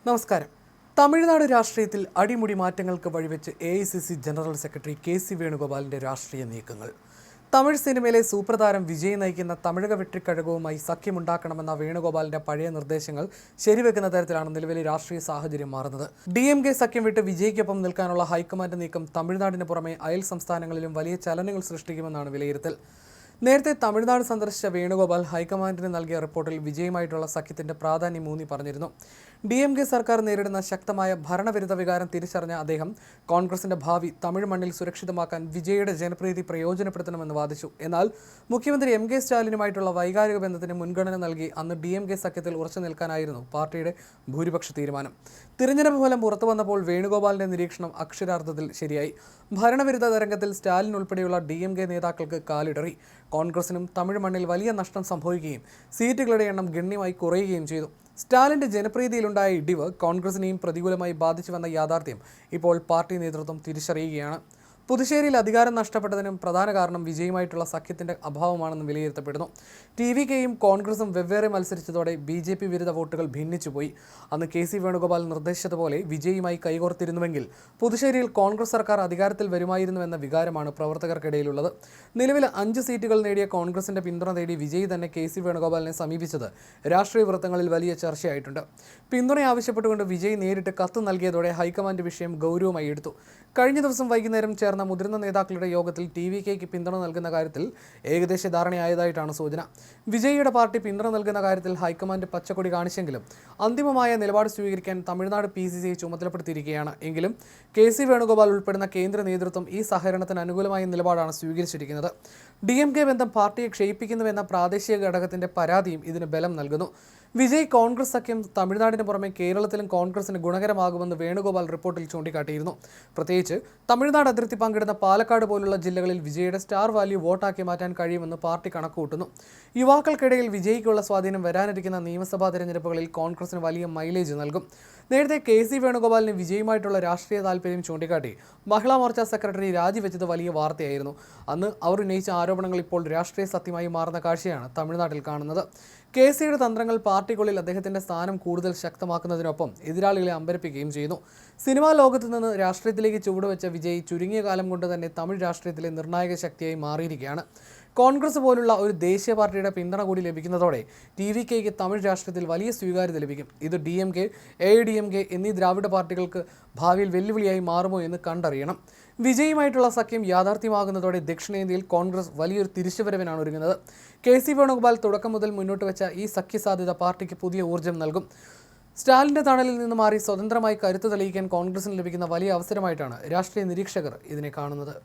നമസ്കാരം. തമിഴ്നാട് രാഷ്ട്രീയത്തിൽ അടിമുടി മാറ്റങ്ങൾക്ക് വഴിവെച്ച് AICC ജനറൽ സെക്രട്ടറി KC വേണുഗോപാലിന്റെ രാഷ്ട്രീയ നീക്കങ്ങൾ. തമിഴ് സിനിമയിലെ സൂപ്രതാരം വിജയ് നയിക്കുന്ന തമിഴക വെട്രിക്കഴകവുമായി സഖ്യമുണ്ടാക്കണമെന്ന വേണുഗോപാലിന്റെ പഴയ നിർദ്ദേശങ്ങൾ ശരിവെക്കുന്ന തരത്തിലാണ് നിലവിലെ രാഷ്ട്രീയ സാഹചര്യം മാറുന്നത്. DMK സഖ്യം വിട്ട് വിജയ്ക്കൊപ്പം നിൽക്കാനുള്ള ഹൈക്കമാൻഡ് നീക്കം തമിഴ്നാടിന് പുറമെ അയൽ സംസ്ഥാനങ്ങളിലും വലിയ ചലനങ്ങൾ സൃഷ്ടിക്കുമെന്നാണ് വിലയിരുത്തൽ. നേരത്തെ തമിഴ്നാട് സന്ദർശിച്ച വേണുഗോപാൽ ഹൈക്കമാൻഡിന് നൽകിയ റിപ്പോർട്ടിൽ വിജയുമായിട്ടുള്ള സഖ്യത്തിന്റെ പ്രാധാന്യം ഊന്നി പറഞ്ഞിരുന്നു. DMK സർക്കാർ നേരിടുന്ന ശക്തമായ ഭരണവിരുദ്ധ വികാരം തിരിച്ചറിഞ്ഞ അദ്ദേഹം കോൺഗ്രസിന്റെ ഭാവി തമിഴ് മണ്ണിൽ സുരക്ഷിതമാക്കാൻ വിജയുടെ ജനപ്രീതി പ്രയോജനപ്പെടുത്തണമെന്ന് വാദിച്ചു. എന്നാൽ മുഖ്യമന്ത്രി MK സ്റ്റാലിനുമായിട്ടുള്ള വൈകാരിക ബന്ധത്തിന് മുൻഗണന നൽകി അന്ന് DMK സഖ്യത്തിൽ ഉറച്ചു നിൽക്കാനായിരുന്നു പാർട്ടിയുടെ ഭൂരിപക്ഷ തീരുമാനം. തിരഞ്ഞെടുപ്പ് ഫലം പുറത്തു വന്നപ്പോൾ വേണുഗോപാലിന്റെ നിരീക്ഷണം അക്ഷരാർത്ഥത്തിൽ ശരിയായി. ഭരണവിരുദ്ധ തരംഗത്തിൽ സ്റ്റാലിൻ ഉൾപ്പെടെയുള്ള DMK നേതാക്കൾക്ക് കാലിടറി. കോൺഗ്രസിനും തമിഴ് മണ്ണിൽ വലിയ നഷ്ടം സംഭവിക്കുകയും സീറ്റുകളുടെ എണ്ണം ഗണ്യമായി കുറയുകയും ചെയ്തു. സ്റ്റാലിന്റെ ജനപ്രീതിയിലുണ്ടായ ഇടിവ് കോൺഗ്രസിനെയും പ്രതികൂലമായി ബാധിച്ചുവെന്ന യാഥാർത്ഥ്യം ഇപ്പോൾ പാർട്ടി നേതൃത്വം തിരിച്ചറിയുകയാണ്. പുതുശ്ശേരിയിൽ അധികാരം നഷ്ടപ്പെട്ടതിനും പ്രധാന കാരണം വിജയുമായിട്ടുള്ള സഖ്യത്തിന്റെ അഭാവമാണെന്ന് വിലയിരുത്തപ്പെടുന്നു. TVKയും കോൺഗ്രസും വെവ്വേറെ മത്സരിച്ചതോടെ BJP വിരുദ്ധ വോട്ടുകൾ ഭിന്നിച്ചുപോയി. അന്ന് KC വേണുഗോപാൽ നിർദ്ദേശിച്ചതുപോലെ വിജയുമായി കൈകോർത്തിരുന്നുവെങ്കിൽ പുതുശ്ശേരിയിൽ കോൺഗ്രസ് സർക്കാർ അധികാരത്തിൽ വരുമായിരുന്നുവെന്ന വികാരമാണ് പ്രവർത്തകർക്കിടയിലുള്ളത്. നിലവിൽ 5 സീറ്റുകൾ നേടിയ കോൺഗ്രസിന്റെ പിന്തുണ തേടി വിജയ് തന്നെ KC വേണുഗോപാലിനെ സമീപിച്ചത് രാഷ്ട്രീയ വൃത്തങ്ങളിൽ വലിയ ചർച്ചയായിട്ടുണ്ട്. പിന്തുണ ആവശ്യപ്പെട്ടുകൊണ്ട് വിജയ് നേരിട്ട് കത്ത് നൽകിയതോടെ ഹൈക്കമാൻഡ് വിഷയം ഗൗരവമായി എടുത്തു. കഴിഞ്ഞ ദിവസം വൈകുന്നേരം ചേർന്ന മുതിർന്ന നേതാക്കളുടെ യോഗത്തിൽ TVKയ്ക്ക് പിന്തുണ നൽകുന്ന കാര്യത്തിൽ ഏകദേശ ധാരണയായതായിട്ടാണ് സൂചന. വിജയിയുടെ പാർട്ടി പിന്തുണ നൽകുന്ന കാര്യത്തിൽ ഹൈക്കമാൻഡ് പച്ചക്കൊടി കാണിച്ചെങ്കിലും അന്തിമമായ നിലപാട് സ്വീകരിക്കാൻ തമിഴ്നാട് PCCയെ ചുമതലപ്പെടുത്തിയിരിക്കുകയാണ്. എങ്കിലും KC വേണുഗോപാൽ ഉൾപ്പെടുന്ന കേന്ദ്ര നേതൃത്വം ഈ സഹകരണത്തിന് അനുകൂലമായ നിലപാടാണ് സ്വീകരിച്ചിരിക്കുന്നത്. DMK ബന്ധം പാർട്ടിയെ ക്ഷയിപ്പിക്കുന്നുവെന്ന പ്രാദേശിക ഘടകത്തിന്റെ പരാതിയും ഇതിന് ബലം നൽകുന്നു. വിജയ് കോൺഗ്രസ് സഖ്യം തമിഴ്നാടിന് പുറമെ കേരളത്തിലും കോൺഗ്രസിന് ഗുണകരമാകുമെന്ന് വേണുഗോപാൽ റിപ്പോർട്ടിൽ ചൂണ്ടിക്കാട്ടിയിരുന്നു. പ്രത്യേകിച്ച് തമിഴ്നാട് അതിർത്തി പങ്കിടുന്ന പാലക്കാട് പോലുള്ള ജില്ലകളിൽ വിജയുടെ സ്റ്റാർ വാല്യൂ വോട്ടാക്കി മാറ്റാൻ കഴിയുമെന്ന് പാർട്ടി കണക്കുകൂട്ടുന്നു. യുവാക്കൾക്കിടയിൽ വിജയ്ക്കുള്ള സ്വാധീനം വരാനിരിക്കുന്ന നിയമസഭാ തെരഞ്ഞെടുപ്പുകളിൽ കോൺഗ്രസിന് വലിയ മൈലേജ് നൽകും. നേരത്തെ KC വേണുഗോപാലിന് വിജയുമായിട്ടുള്ള രാഷ്ട്രീയ താല്പര്യം ചൂണ്ടിക്കാട്ടി മഹിളാ മോർച്ച സെക്രട്ടറി രാജിവെച്ചത് വലിയ വാർത്തയായിരുന്നു. അന്ന് അവർ ഉന്നയിച്ച ആരോപണങ്ങൾ ഇപ്പോൾ രാഷ്ട്രീയ സത്യമായി മാറുന്ന കാഴ്ചയാണ് തമിഴ്നാട്ടിൽ കാണുന്നത്. KCയുടെ തന്ത്രങ്ങൾ പാർട്ടിക്കുള്ളിൽ അദ്ദേഹത്തിന്റെ സ്ഥാനം കൂടുതൽ ശക്തമാക്കുന്നതിനൊപ്പം എതിരാളികളെ അമ്പരപ്പിക്കുകയും ചെയ്യുന്നു. സിനിമാ ലോകത്ത് നിന്ന് രാഷ്ട്രീയത്തിലേക്ക് ചുവടുവെച്ച വിജയ് ചുരുങ്ങിയ കാലം കൊണ്ട് തന്നെ തമിഴ് രാഷ്ട്രീയത്തിലെ നിർണായക ശക്തിയായി മാറിയിരിക്കുകയാണ്. കോൺഗ്രസ് പോലുള്ള ഒരു ദേശീയ പാർട്ടിയുടെ പിന്തുണ കൂടി ലഭിക്കുന്നതോടെ TVKയ്ക്ക് തമിഴ് രാഷ്ട്രീയത്തിൽ വലിയ സ്വീകാര്യത ലഭിക്കും. ഇത് DMK, AIDMK എന്നീ ദ്രാവിഡ പാർട്ടികൾക്ക് ഭാവിയിൽ വെല്ലുവിളിയായി മാറുമോ എന്ന് കണ്ടറിയണം. വിജയുമായിട്ടുള്ള സഖ്യം യാഥാർത്ഥ്യമാകുന്നതോടെ ദക്ഷിണേന്ത്യയിൽ കോൺഗ്രസ് വലിയൊരു തിരിച്ചുവരവിനാണ് ഒരുങ്ങുന്നത്. KC വേണുഗോപാൽ തുടക്കം മുതൽ മുന്നോട്ട് വെച്ച ഈ സഖ്യസാധ്യത പാർട്ടിക്ക് പുതിയ ഊർജ്ജം നൽകും. സ്റ്റാലിന്റെ തണലിൽ നിന്ന് മാറി സ്വതന്ത്രമായി കരുത്ത് തെളിയിക്കാൻ കോൺഗ്രസിന് ലഭിക്കുന്ന വലിയ അവസരമായിട്ടാണ് രാഷ്ട്രീയ നിരീക്ഷകർ ഇതിനെ കാണുന്നത്.